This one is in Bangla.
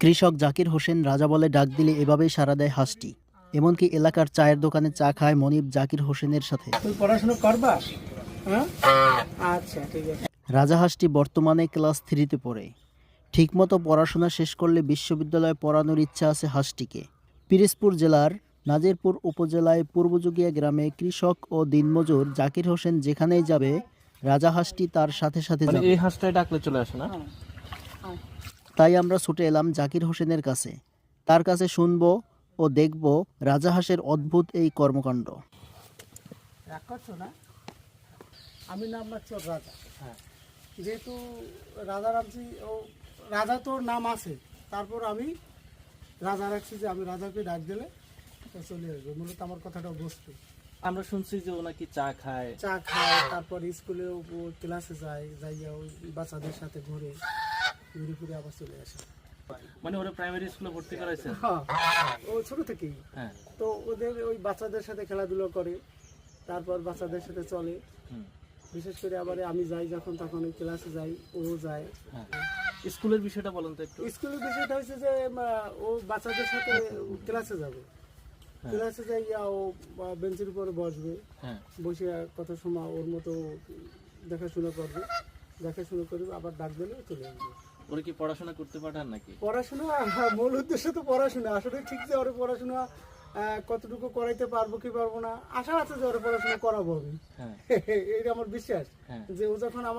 কৃষক জাকির হোসেন রাজা বলে ডাক দিলে এভাবেই সাড়া দেয় হাঁসটি। এমনকি এলাকার চায়ের দোকানে চা খায় মনিব জাকির হোসেনের সাথে। পড়াশোনা করবা? আচ্ছা, ঠিক আছে। রাজা হাঁসটি বর্তমানে ক্লাস 3-তে পড়ে। ঠিকমতো পড়াশোনা শেষ করলে বিশ্ববিদ্যালয়ে পড়ানোর ইচ্ছা আছে হাঁসটিকে। পিরোজপুর জেলার নাজিরপুর উপজেলায় পূর্বযুগিয়া গ্রামে কৃষক ও দিনমজুর জাকির হোসেন যেখানেই যাবে রাজা হাঁসটি তার সাথে সাথে যাবে। এই হাঁসটাই ডাকলে চলে আসে না? তাই আমরা ছুটে এলাম জাকির হোসেনের কাছে। তার কাছে শুনবো ও দেখব রাজা হাঁসের অদ্ভুত এই কর্মকাণ্ড। রাগ করছো না? আমি নাম রাখছি ওর রাজা। যেহেতু রাজা রাখছি, ও রাজা তো নাম আছে, তারপর আমি রাজা রাখছি যে আমি রাজাকে ডাক দিলে চলে আসবে। মূলত আমার কথাটা বুঝতে। আমরা শুনছি যে ও নাকি চা খায়। চা খায়, তারপর স্কুলে ক্লাসে যায়, যাইয়া ওই বাচ্চাদের সাথে ঘুরে ফিরে আবার চলে আসে। মানে ওরা প্রাইমারি স্কুলে ভর্তি করাইছে? হ্যাঁ, ও ছোট থেকেই। হ্যাঁ। তো ওদের ওই বাচ্চাদের সাথে খেলাধুলো করে, তারপর বাচ্চাদের সাথে চলে। বিশেষ করে আবার আমি যাই যখন, তখন ওই ক্লাসে যাই, ও যায়। স্কুলের বিষয়টা বলেন তো একটু। স্কুলের বিষয়টা হচ্ছে যে ও বাচ্চাদের সাথে ক্লাসে যাবে, ক্লাসে যাইয়া ও বেঞ্চের উপরে বসবে, বসে কত সময় ওর মতো দেখাশোনা করবে, আবার ডাক দিলে চলে আসবে। ওরা কি পড়াশোনা করতে পাঠান নাকি? পড়াশোনা মূল উদ্দেশ্য তো পড়াশোনা। আসলে ঠিক যে ওরা পড়াশোনা কতটুকু করাইতে পারবো কি পারবো না, আশা আছে যে ওরা পড়াশোনা করাবো আমি। এটা আমার বিশ্বাস যে ও যখন আমার